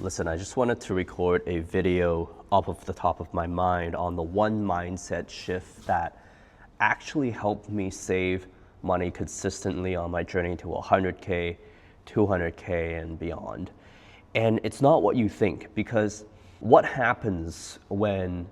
Listen, I just wanted to record a video off of the top of my mind on the one mindset shift that actually helped me save money consistently on my journey to 100K, 200K, and beyond. And it's not what you think, because what happens when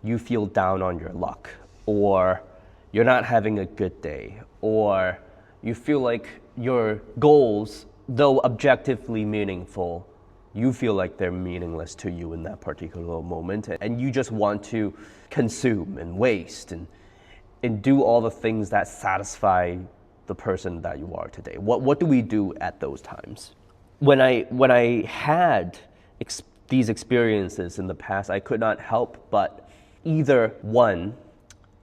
you feel down on your luck, or you're not having a good day, or you feel like your goals, though objectively meaningful, you feel like they're meaningless to you in that particular moment, and you just want to consume and waste and do all the things that satisfy the person that you are today. What do we do at those times? When I had these experiences in the past, I could not help but either one,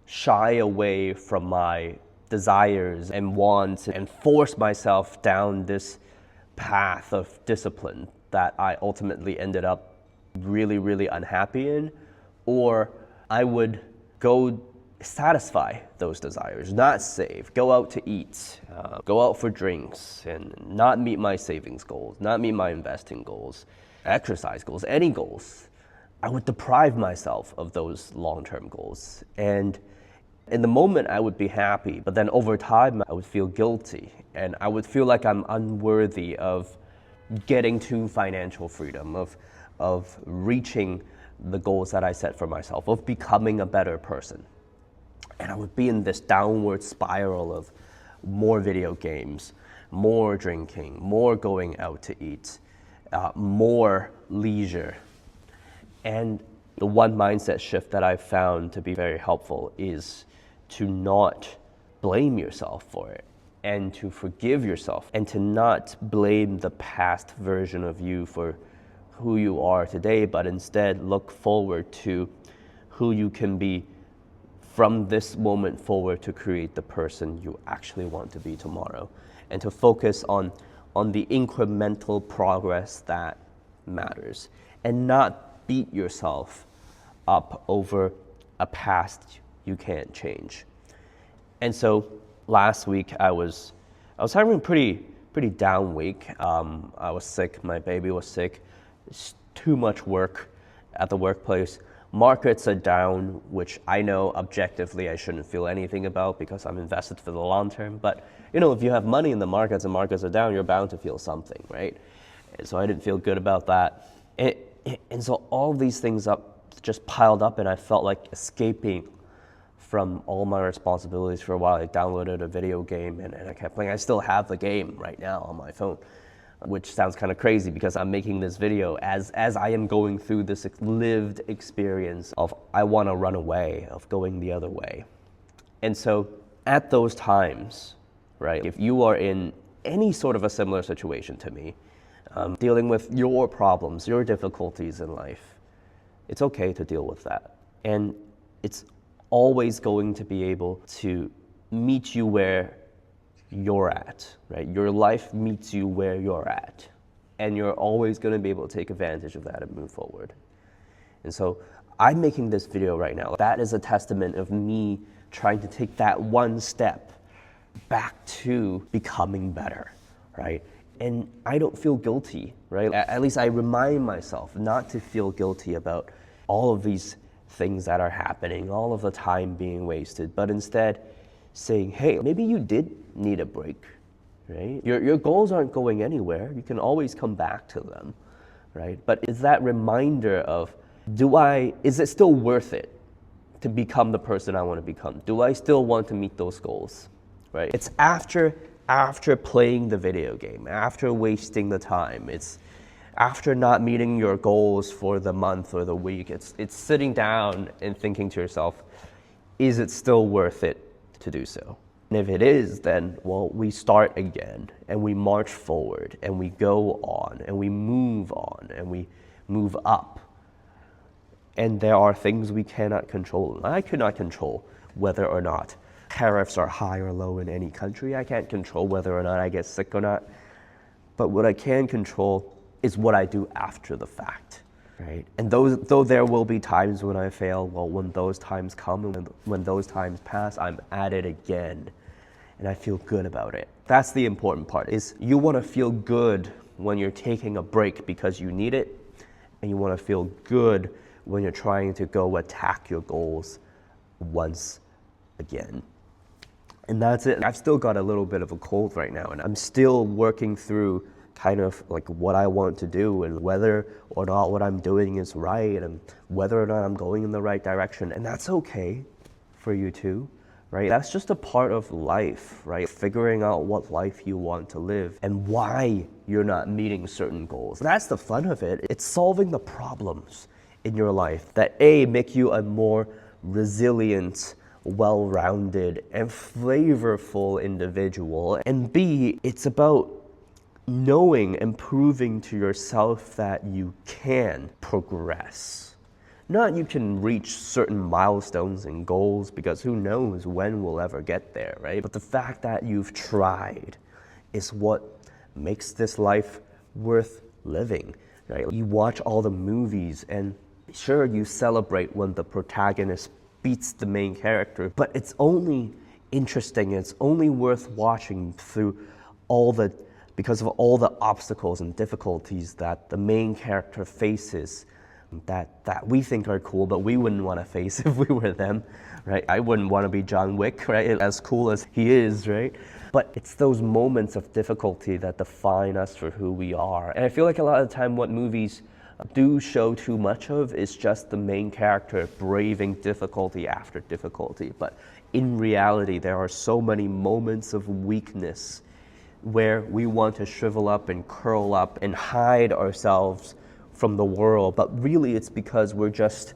shy away from my desires and wants and force myself down this path of discipline that I ultimately ended up really, really unhappy in, or I would go satisfy those desires, not save, go out to eat, go out for drinks, and not meet my savings goals, not meet my investing goals, exercise goals, any goals. I would deprive myself of those long-term goals. And in the moment, I would be happy, but then over time, I would feel guilty, and I would feel like I'm unworthy of getting to financial freedom, of reaching the goals that I set for myself, of becoming a better person. And I would be in this downward spiral of more video games, more drinking, more going out to eat, more leisure. And the one mindset shift that I've found to be very helpful is to not blame yourself for it, and to forgive yourself, and to not blame the past version of you for who you are today, but instead look forward to who you can be from this moment forward to create the person you actually want to be tomorrow, and to focus on the incremental progress that matters, and not beat yourself up over a past you can't change. And so last week I was having a pretty down week. I was sick, my baby was sick, it's too much work at the workplace. Markets are down, which I know objectively I shouldn't feel anything about because I'm invested for the long term. But if you have money in the markets and markets are down, you're bound to feel something, right? And so I didn't feel good about that. And so all these things just piled up, and I felt like escaping from all my responsibilities for a while. I downloaded a video game and I kept playing. I still have the game right now on my phone, which sounds kind of crazy because I'm making this video as I am going through this lived experience of I want to run away, of going the other way. And so at those times, right, if you are in any sort of a similar situation to me, dealing with your problems, your difficulties in life, it's okay to deal with that. And it's always going to be able to meet you where you're at, right? Your life meets you where you're at, and you're always going to be able to take advantage of that and move forward. And so I'm making this video right now. That is a testament of me trying to take that one step back to becoming better, right? And I don't feel guilty, right? At least I remind myself not to feel guilty about all of these things that are happening, all of the time being wasted, but instead saying, hey, maybe you did need a break, right? Your goals aren't going anywhere. You can always come back to them, right? But is that reminder of, is it still worth it to become the person I want to become? Do I still want to meet those goals, right? It's after playing the video game, after wasting the time, it's after not meeting your goals for the month or the week, it's sitting down and thinking to yourself, is it still worth it to do so? And if it is, then, well, we start again, and we march forward, and we go on, and we move on, and we move up. And there are things we cannot control. I could not control whether or not tariffs are high or low in any country. I can't control whether or not I get sick or not. But what I can control is what I do after the fact, right? And though there will be times when I fail, well, when those times come and when those times pass, I'm at it again, and I feel good about it. That's the important part, is you want to feel good when you're taking a break because you need it, and you want to feel good when you're trying to go attack your goals once again. And that's it. I've still got a little bit of a cold right now, and I'm still working through kind of like what I want to do and whether or not what I'm doing is right and whether or not I'm going in the right direction. And that's okay for you too, right? That's just a part of life, right? Figuring out what life you want to live and why you're not meeting certain goals. That's the fun of it. It's solving the problems in your life that A, make you a more resilient, well-rounded, and flavorful individual, and B, it's about knowing and proving to yourself that you can progress. Not you can reach certain milestones and goals, because who knows when we'll ever get there, right? But the fact that you've tried is what makes this life worth living, right? You watch all the movies and sure, you celebrate when the protagonist beats the main character, but it's only interesting, it's only worth watching because of all the obstacles and difficulties that the main character faces that we think are cool, but we wouldn't want to face if we were them, right? I wouldn't want to be John Wick, right? As cool as he is, right? But it's those moments of difficulty that define us for who we are. And I feel like a lot of the time what movies do show too much of is just the main character braving difficulty after difficulty. But in reality, there are so many moments of weakness where we want to shrivel up and curl up and hide ourselves from the world. But really, it's because we're just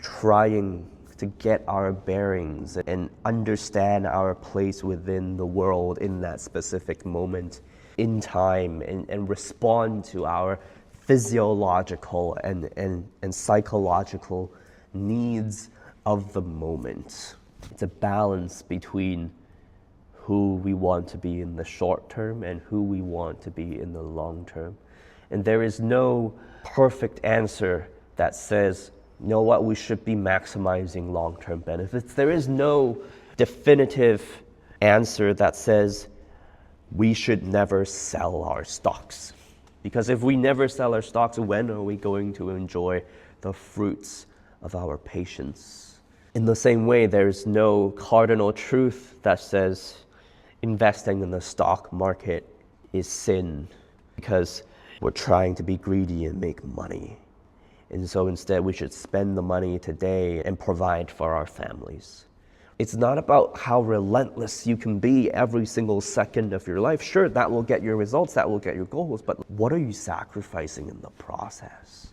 trying to get our bearings and understand our place within the world in that specific moment in time and respond to our physiological and psychological needs of the moment. It's a balance between who we want to be in the short term and who we want to be in the long term. And there is no perfect answer that says, you know what, we should be maximizing long-term benefits. There is no definitive answer that says we should never sell our stocks. Because if we never sell our stocks, when are we going to enjoy the fruits of our patience? In the same way, there's no cardinal truth that says investing in the stock market is sin because we're trying to be greedy and make money. And so instead, we should spend the money today and provide for our families. It's not about how relentless you can be every single second of your life. Sure, that will get your results, that will get your goals, but what are you sacrificing in the process?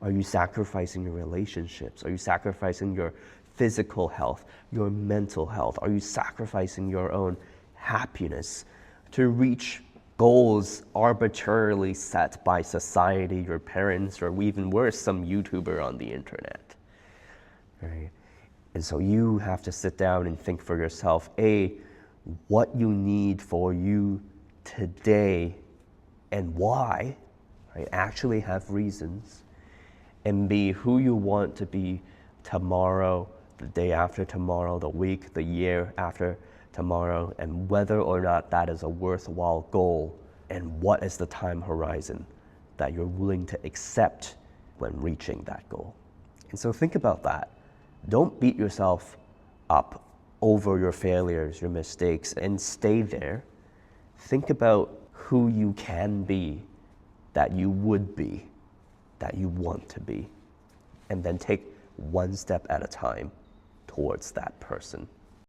Are you sacrificing your relationships? Are you sacrificing your physical health, your mental health? Are you sacrificing your own happiness to reach goals arbitrarily set by society, your parents, or even worse, some YouTuber on the internet? Right? And so you have to sit down and think for yourself, A, what you need for you today and why, right? Actually have reasons. And B, who you want to be tomorrow, the day after tomorrow, the week, the year after tomorrow, and whether or not that is a worthwhile goal, and what is the time horizon that you're willing to accept when reaching that goal. And so think about that. Don't beat yourself up over your failures, your mistakes, and stay there. Think about who you can be, that you would be, that you want to be, and then take one step at a time towards that person.